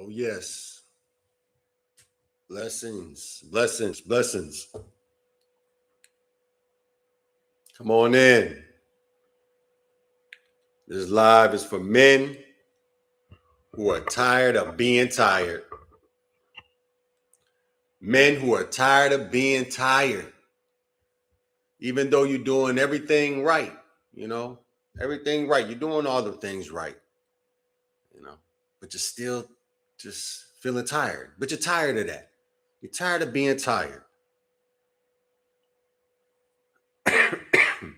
Oh, yes. Blessings, blessings, blessings. Come on in. This live is for men who are tired of being tired. Men who are tired of being tired. Even though you're doing everything right, everything right. You're doing all the things right, but you're still just feeling tired. But you're tired of that. You're tired of being tired. And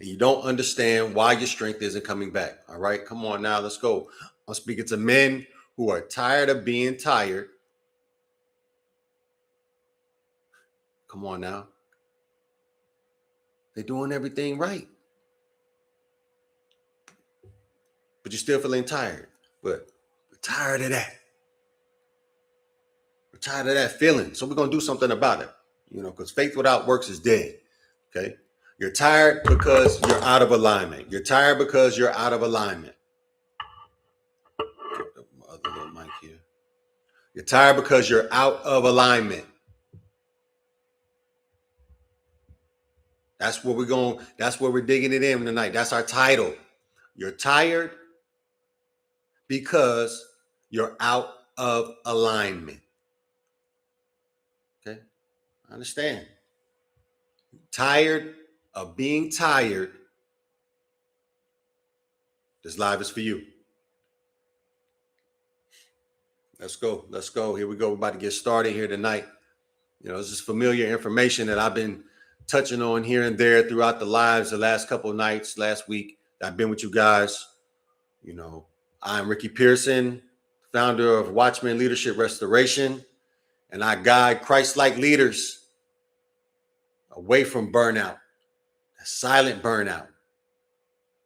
you don't understand why your strength isn't coming back. All right, come on now, let's go. I'm speaking to men who are tired of being tired. Come on now. They're doing everything right, but you're still feeling tired. But we're tired of that. We're tired of that feeling. So we're going to do something about it, because faith without works is dead. Okay. You're tired because you're out of alignment. You're tired because you're out of alignment. Get my other little mic here. You're tired because you're out of alignment. That's where we're digging it in tonight. That's our title. You're tired because you're out of alignment. Okay? I understand. Tired of being tired. This live is for you. Let's go. Let's go. Here we go. We're about to get started here tonight. This is familiar information that I've been touching on here and there throughout the lives the last couple of nights, last week. I've been with you guys. I'm Ricky Pearson, founder of Watchman Leadership Restoration, and I guide Christ-like leaders away from burnout, a silent burnout,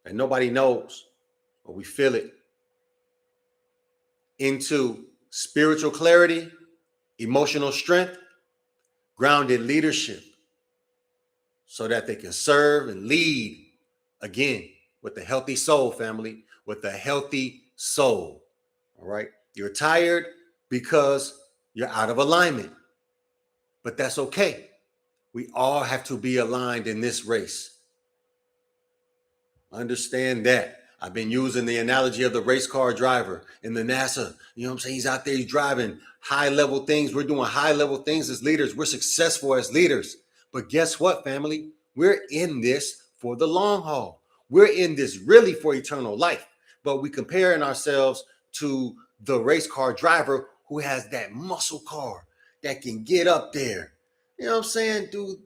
and nobody knows, but we feel it, into spiritual clarity, emotional strength, grounded leadership, so that they can serve and lead again with a healthy soul, family, with a healthy soul. All right. You're tired because you're out of alignment, but that's okay. We all have to be aligned in this race. Understand that. I've been using the analogy of the race car driver in the NASA. You know what I'm saying? He's out there, he's driving high level things. We're doing high level things as leaders. We're successful as leaders. But guess what, family? We're in this for the long haul. We're in this really for eternal life. But we comparing ourselves to the race car driver who has that muscle car that can get up there. You know what I'm saying? Do,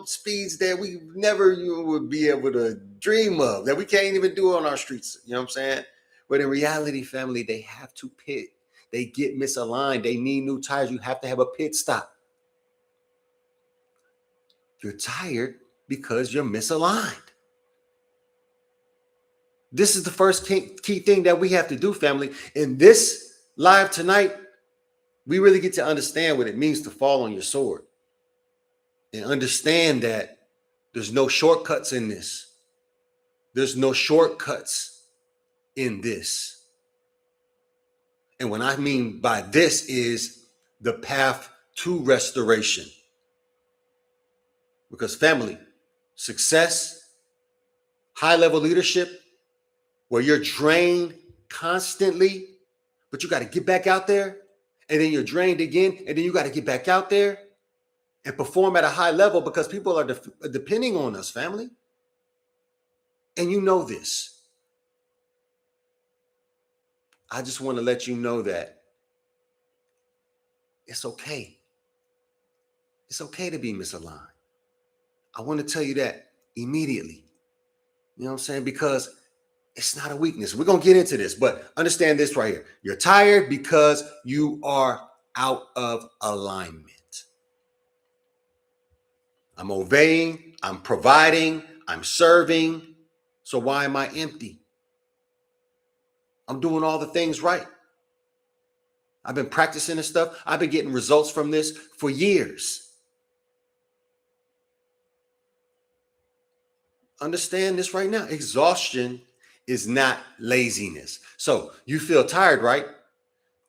speeds that we never would be able to dream of, that we can't even do on our streets. You know what I'm saying? But in reality, family, they have to pit. They get misaligned. They need new tires. You have to have a pit stop. You're tired because you're misaligned. This is the first key thing that we have to do, family. In this live tonight, we really get to understand what it means to fall on your sword. And understand that there's no shortcuts in this. There's no shortcuts in this. And what I mean by this is the path to restoration. Because family, success, high-level leadership, where you're drained constantly, but you got to get back out there, and then you're drained again, and then you got to get back out there and perform at a high level because people are depending on us, family. And you know this. I just want to let you know that it's okay. It's okay to be misaligned. I want to tell you that immediately. You know what I'm saying? Because it's not a weakness. We're going to get into this, but understand this right here. You're tired because you are out of alignment. I'm obeying, I'm providing, I'm serving. So why am I empty? I'm doing all the things right. I've been practicing this stuff. I've been getting results from this for years. Understand this right now. Exhaustion is not laziness. So you feel tired, right?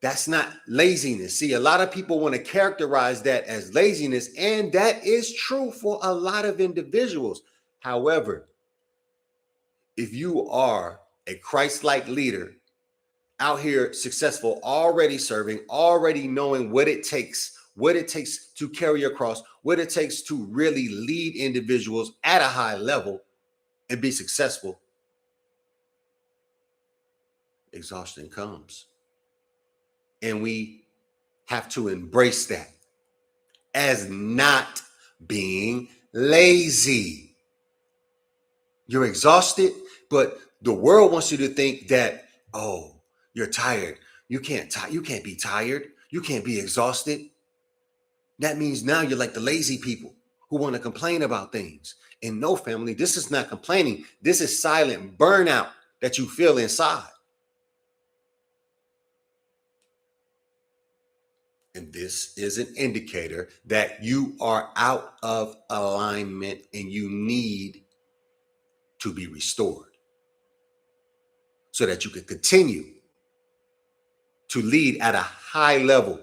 That's not laziness. See, a lot of people want to characterize that as laziness, and that is true for a lot of individuals. However, if you are a Christ-like leader out here successful, already serving, already knowing what it takes to carry a cross, what it takes to really lead individuals at a high level and be successful, exhaustion comes. And we have to embrace that as not being lazy. You're exhausted, but the world wants you to think that, oh, you're tired. You can't be tired. You can't be exhausted. That means now you're like the lazy people who want to complain about things. And no, family, this is not complaining. This is silent burnout that you feel inside. And this is an indicator that you are out of alignment and you need to be restored so that you can continue to lead at a high level.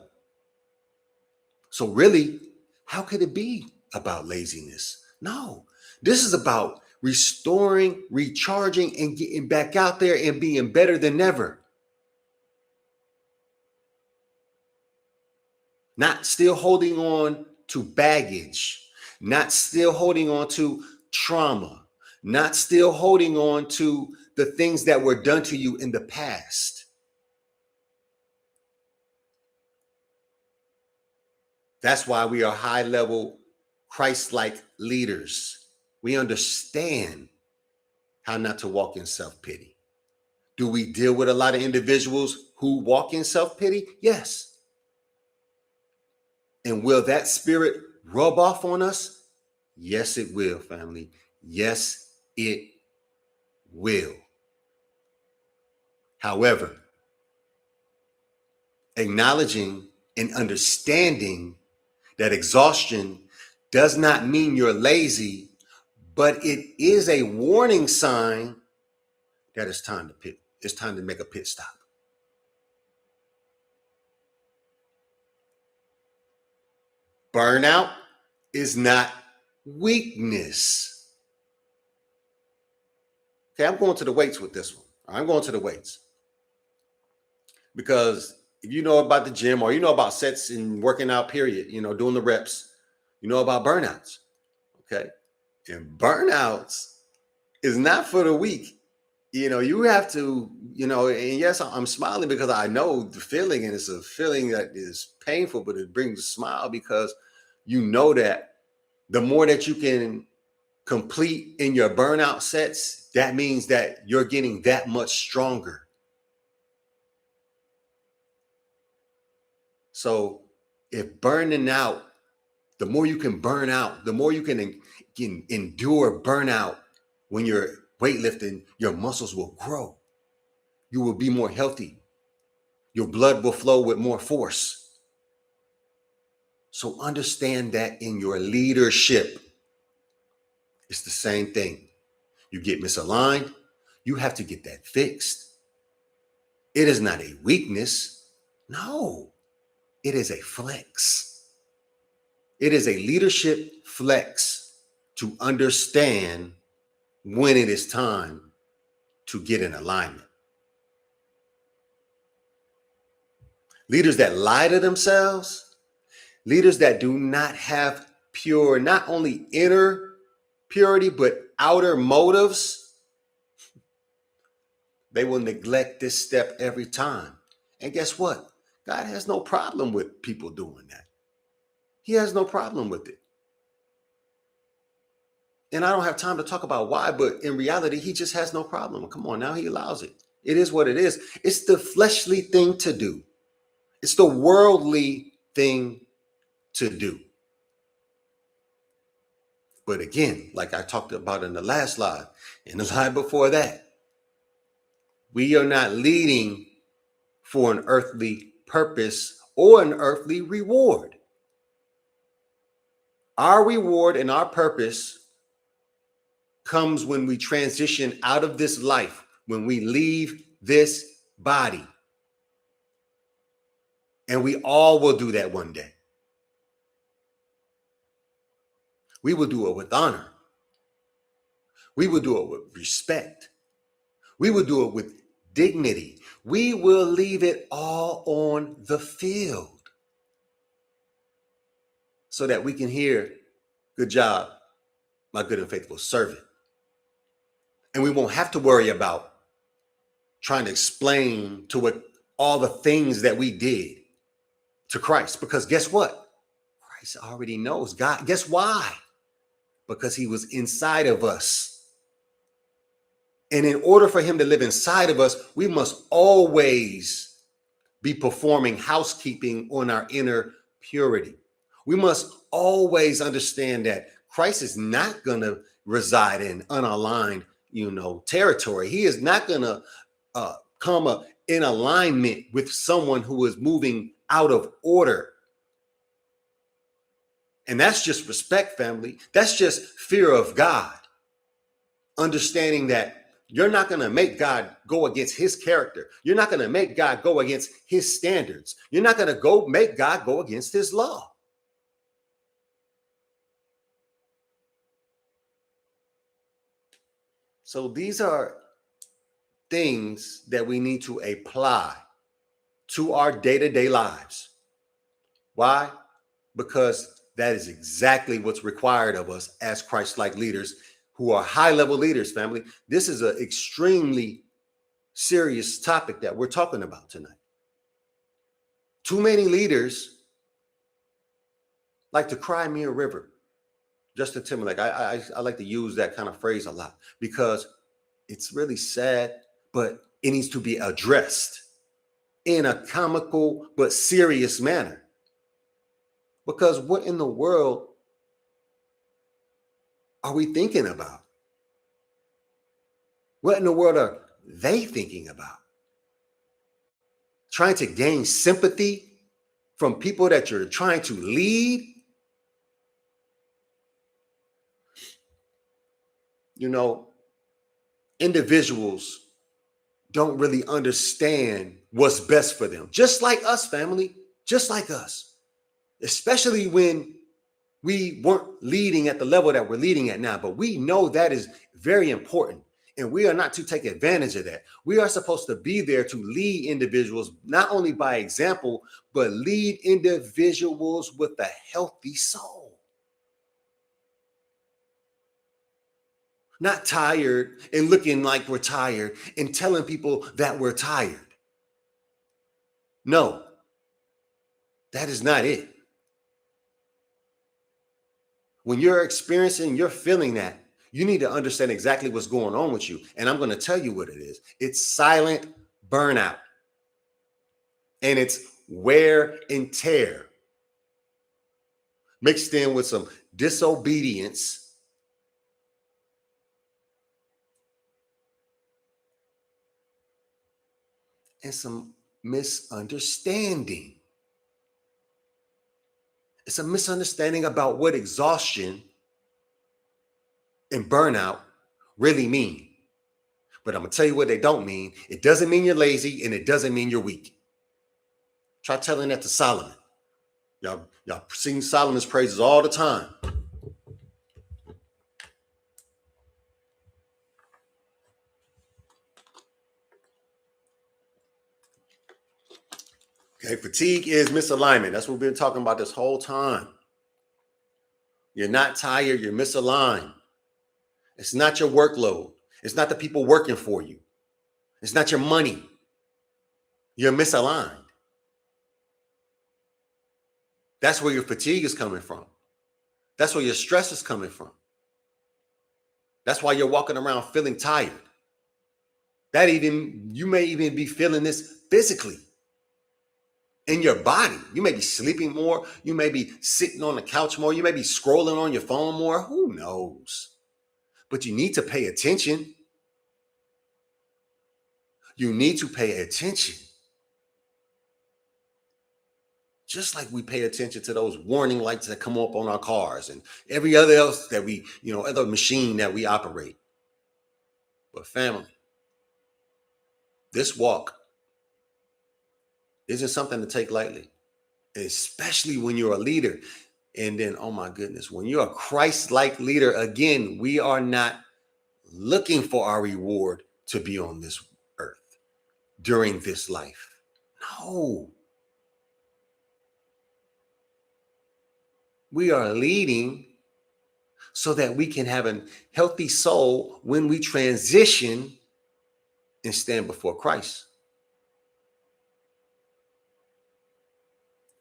So really, how could it be about laziness? No, this is about restoring, recharging, and getting back out there and being better than ever. Not still holding on to baggage, not still holding on to trauma, not still holding on to the things that were done to you in the past. That's why we are high level Christ-like leaders. We understand how not to walk in self-pity. Do we deal with a lot of individuals who walk in self-pity? Yes. And will that spirit rub off on us? Yes, it will, family. Yes, it will. However, acknowledging and understanding that exhaustion does not mean you're lazy, but it is a warning sign that it's time to make a pit stop. Burnout is not weakness. Okay, I'm going to the weights with this one. I'm going to the weights. Because if you know about the gym or you know about sets and working out, period, doing the reps, you know about burnouts. Okay. And burnouts is not for the weak. You have to, and yes, I'm smiling because I know the feeling, and it's a feeling that is painful, but it brings a smile because you know that the more that you can complete in your burnout sets, that means that you're getting that much stronger. So if burning out, the more you can burn out, the more you can endure burnout when you're weightlifting, your muscles will grow. You will be more healthy. Your blood will flow with more force. So understand that in your leadership, it's the same thing. You get misaligned, you have to get that fixed. It is not a weakness. No, it is a flex. It is a leadership flex to understand when it is time to get in alignment. Leaders that lie to themselves, leaders that do not have pure, not only inner purity, but outer motives, they will neglect this step every time. And guess what? God has no problem with people doing that. He has no problem with it. And I don't have time to talk about why, but in reality, he just has no problem. Come on now, he allows it. It is what it is. It's the fleshly thing to do. It's the worldly thing to do. But again, like I talked about in the last slide, and the slide before that, we are not leading for an earthly purpose or an earthly reward. Our reward and our purpose comes when we transition out of this life, when we leave this body. And we all will do that one day. We will do it with honor. We will do it with respect. We will do it with dignity. We will leave it all on the field so that we can hear, "Good job, my good and faithful servant." And we won't have to worry about trying to explain to what all the things that we did to Christ. Because guess what? Christ already knows. God, guess why? Because he was inside of us. And in order for him to live inside of us, we must always be performing housekeeping on our inner purity. We must always understand that Christ is not going to reside in unaligned, territory. He is not going to come in alignment with someone who is moving out of order. And that's just respect, family. That's just fear of God. Understanding that you're not going to make God go against his character. You're not going to make God go against his standards. You're not going to make God go against his law. So these are things that we need to apply to our day-to-day lives. Why? Because that is exactly what's required of us as Christ-like leaders who are high-level leaders, family. This is an extremely serious topic that we're talking about tonight. Too many leaders like to cry me a river. Justin Timberlake, I like to use that kind of phrase a lot because it's really sad, but it needs to be addressed in a comical but serious manner. Because what in the world are we thinking about? What in the world are they thinking about? Trying to gain sympathy from people that you're trying to lead? Individuals don't really understand what's best for them. Just like us, family, just like us. Especially when we weren't leading at the level that we're leading at now. But we know that is very important. And we are not to take advantage of that. We are supposed to be there to lead individuals, not only by example, but lead individuals with a healthy soul. Not tired and looking like we're tired and telling people that we're tired. No, that is not it. When you're feeling that, you need to understand exactly what's going on with you. And I'm going to tell you what it is. It's silent burnout. And it's wear and tear mixed in with some disobedience and some misunderstanding. It's a misunderstanding about what exhaustion and burnout really mean. But I'm going to tell you what they don't mean. It doesn't mean you're lazy and it doesn't mean you're weak. Try telling that to Solomon. Y'all sing Solomon's praises all the time. Okay, fatigue is misalignment. That's what we've been talking about this whole time. You're not tired, you're misaligned. It's not your workload. It's not the people working for you. It's not your money. You're misaligned. That's where your fatigue is coming from. That's where your stress is coming from. That's why you're walking around feeling tired. You may even be feeling this physically in your body. You may be sleeping more. You may be sitting on the couch more. You may be scrolling on your phone more. Who knows? But you need to pay attention. You need to pay attention. Just like we pay attention to those warning lights that come up on our cars and every other else that other machine that we operate. But family, this walk isn't something to take lightly. especially when you're a leader. And then, oh my goodness, when you're a Christ-like leader, again, we are not looking for our reward to be on this earth during this life. No. We are leading so that we can have a healthy soul when we transition and stand before Christ.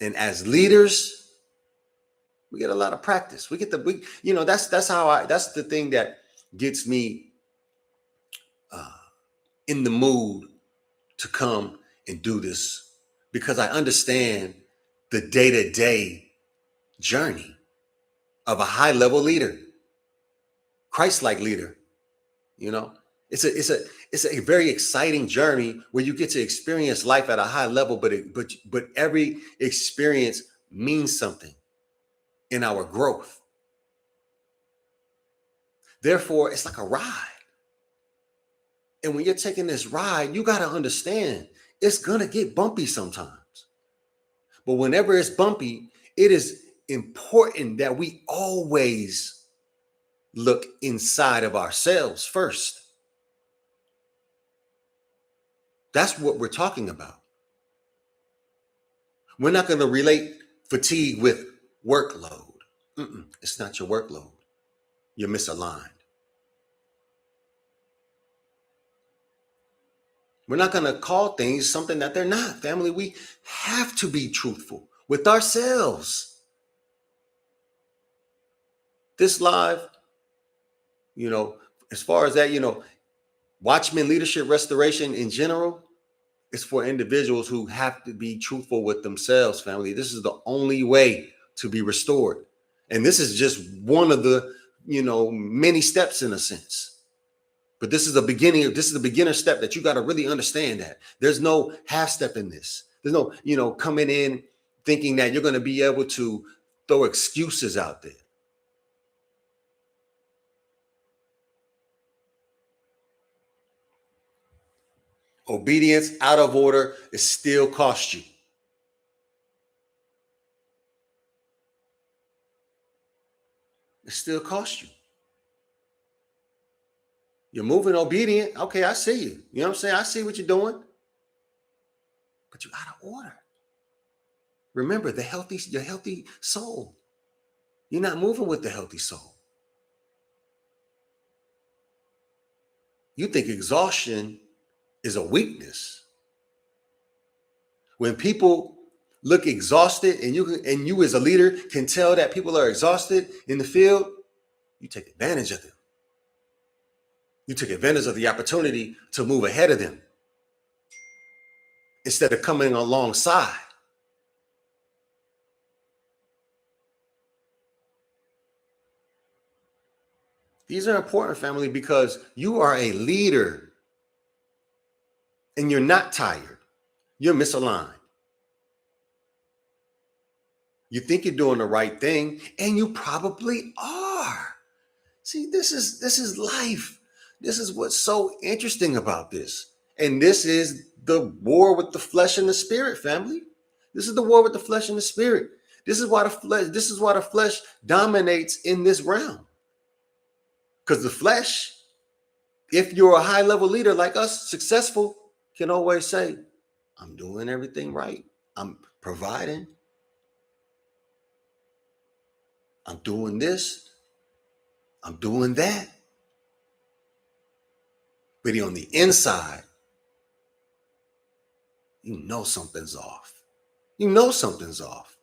And as leaders, we get a lot of practice. We get that's that's the thing that gets me in the mood to come and do this, because I understand the day-to-day journey of a high-level leader, Christ-like leader. It's a very exciting journey where you get to experience life at a high level, but every experience means something in our growth. Therefore, it's like a ride. And when you're taking this ride, you got to understand it's going to get bumpy sometimes. But whenever it's bumpy, it is important that we always look inside of ourselves first. That's what we're talking about. We're not going to relate fatigue with workload. It's not your workload. You're misaligned. We're not going to call things something that they're not. Family, we have to be truthful with ourselves. This live, as far as that, Watchman Leadership Restoration in general, it's for individuals who have to be truthful with themselves, family. This is the only way to be restored. And this is just one of the, many steps in a sense. But this is the beginner step that you got to really understand that. There's no half step in this. There's no, coming in thinking that you're going to be able to throw excuses out there. Obedience out of order, it still costs you. It still costs you. You're moving obedient. Okay, I see you. You know what I'm saying? I see what you're doing. But you're out of order. Remember, your healthy soul. You're not moving with the healthy soul. You think exhaustion is a weakness. When people look exhausted and you as a leader can tell that people are exhausted in the field, you take advantage of them. You took advantage of the opportunity to move ahead of them instead of coming alongside. These are important, family, because you are a leader and you're not tired. You're misaligned. You think you're doing the right thing, and you probably are. See, this is life. This is what's so interesting about this. And this is the war with the flesh and the spirit, family. This is the war with the flesh and the spirit. This is why the flesh dominates in this realm. Because the flesh, if you're a high-level leader like us, successful, can always say, I'm doing everything right. I'm providing. I'm doing this. I'm doing that. But on the inside, you know something's off. You know something's off.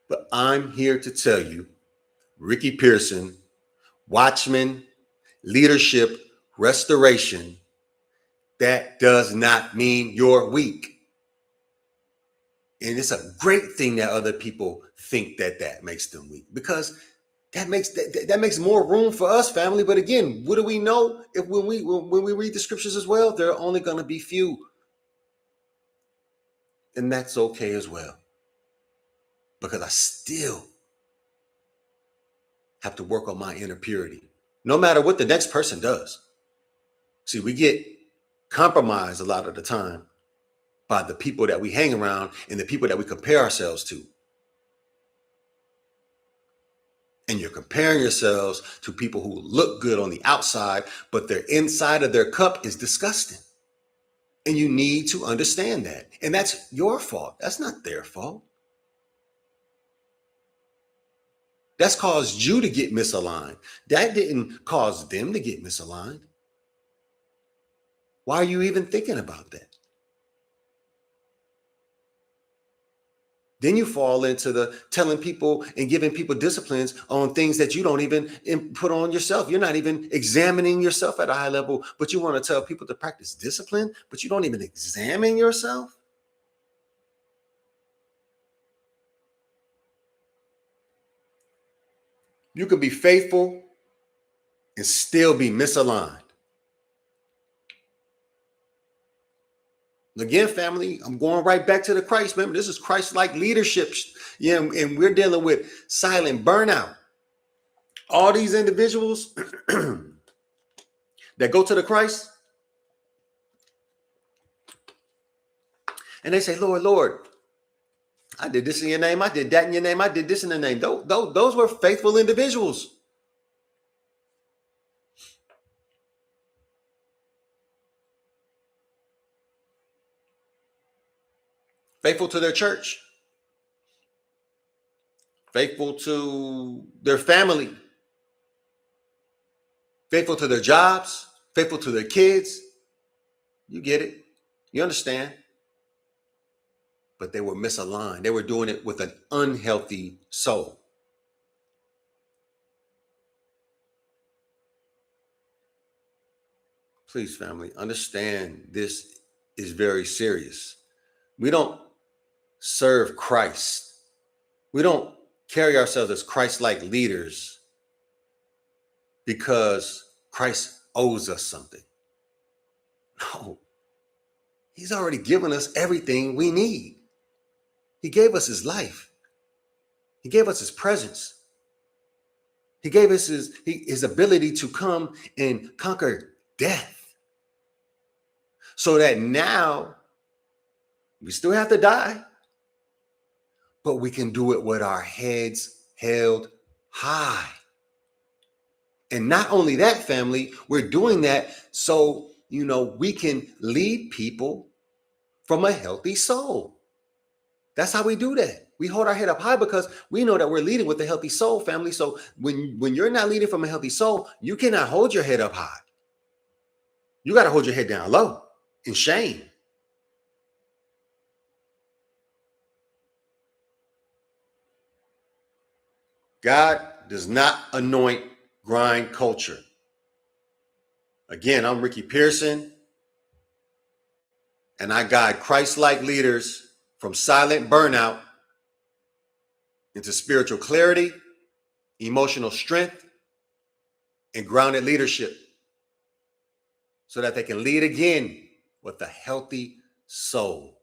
But I'm here to tell you, Ricky Pearson, Watchman, Leadership, Restoration, that does not mean you're weak. And it's a great thing that other people think that makes them weak, because that makes more room for us, family. But again, what do we know? If when we read the scriptures as well, there are only going to be few. And that's okay as well. Because I still have to work on my inner purity, no matter what the next person does. See, we get compromised a lot of the time by the people that we hang around and the people that we compare ourselves to. And you're comparing yourselves to people who look good on the outside, but their inside of their cup is disgusting. And you need to understand that. And that's your fault. That's not their fault. That's caused you to get misaligned. That didn't cause them to get misaligned. Why are you even thinking about that? Then you fall into the telling people and giving people disciplines on things that you don't even put on yourself. You're not even examining yourself at a high level, but you want to tell people to practice discipline, but you don't even examine yourself. You can be faithful and still be misaligned. Again, family, I'm going right back to the Christ. Remember, this is Christ-like leadership. Yeah, and we're dealing with silent burnout. All these individuals that go to the Christ and they say, Lord, Lord, I did this in your name. I did that in your name. I did this in the name. Those were faithful individuals. Faithful to their church. Faithful to their family. Faithful to their jobs. Faithful to their kids. You get it. You understand. But they were misaligned. They were doing it with an unhealthy soul. Please, family, understand this is very serious. We don't serve Christ. We don't carry ourselves as Christ-like leaders because Christ owes us something. No, he's already given us everything we need. He gave us his life. He gave us his presence. He gave us his ability to come and conquer death. So that now we still have to die, but we can do it with our heads held high. And not only that, family, we're doing that so, we can lead people from a healthy soul. That's how we do that. We hold our head up high because we know that we're leading with a healthy soul, family. So when you're not leading from a healthy soul, you cannot hold your head up high. You got to hold your head down low in shame. God does not anoint grind culture. Again, I'm Ricky Pearson, and I guide Christ-like leaders from silent burnout into spiritual clarity, emotional strength, and grounded leadership so that they can lead again with a healthy soul.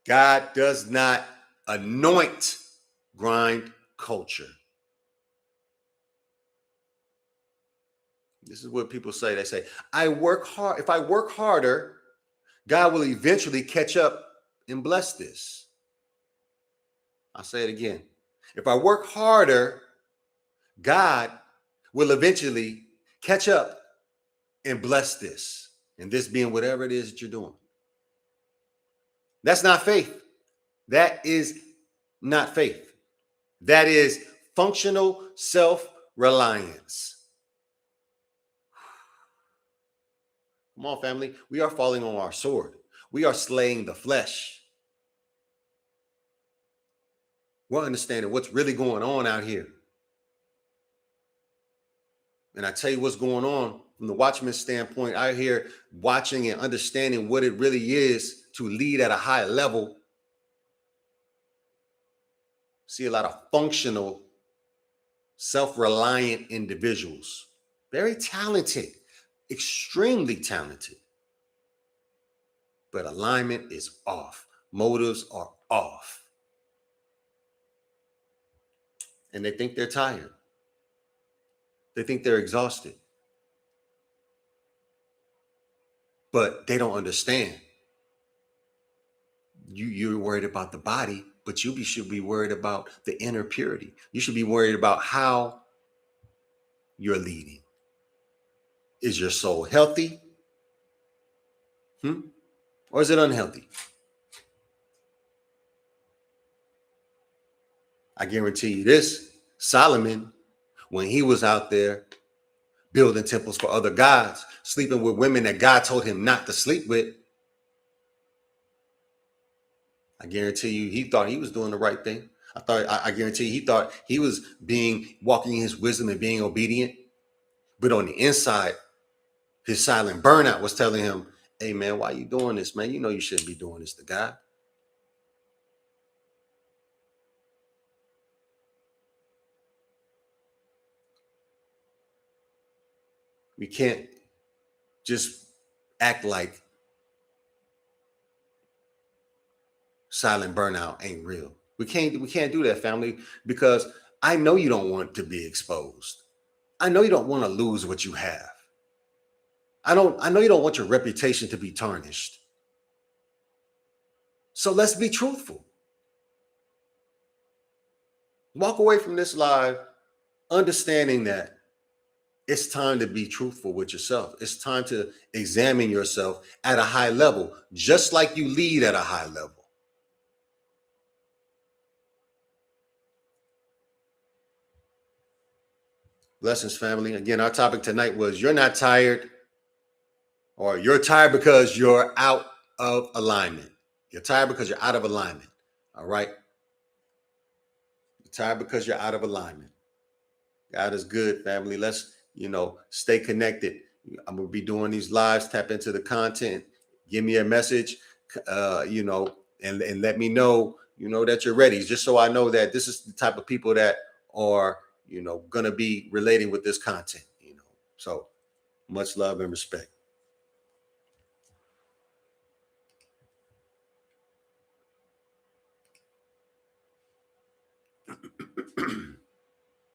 God does not anoint grind culture. This is what people say. They say, I work hard. If I work harder, God will eventually catch up and bless this. I'll say it again. If I work harder, God will eventually catch up and bless this. And this being whatever it is that you're doing. That's not faith. That is not faith. That is functional self-reliance. Come on, family. We are falling on our sword. We are slaying the flesh. We're understanding what's really going on out here. And I tell you what's going on from the watchman's standpoint out here, watching and understanding what it really is to lead at a high level. See a lot of functional, self-reliant individuals. Very talented, extremely talented. But alignment is off. Motives are off. And they think they're tired. They think they're exhausted. but they don't understand. You're worried about the body, but should be worried about the inner purity. You should be worried about how you're leading. Is your soul healthy? Or is it unhealthy? I guarantee you this, Solomon, when he was out there building temples for other gods, sleeping with women that God told him not to sleep with, I guarantee you he thought he was doing the right thing. I guarantee you he thought he was walking in his wisdom and being obedient. But on the inside, his silent burnout was telling him, hey man, why you doing this, man? You know you shouldn't be doing this to God. We can't just act like silent burnout ain't real. We can't do that, family, because I know you don't want to be exposed. I know you don't want to lose what you have. I know you don't want your reputation to be tarnished. So let's be truthful. Walk away from this live understanding that it's time to be truthful with yourself. It's time to examine yourself at a high level, just like you lead at a high level. Blessings, family. Again, our topic tonight was you're not tired, or you're tired because you're out of alignment. You're tired because you're out of alignment. All right. You're tired because you're out of alignment. God is good, family. Let's, stay connected. I'm going to be doing these lives, tap into the content, give me a message, and let me know, that you're ready, just so I know that this is the type of people that are, going to be relating with this content, So much love and respect.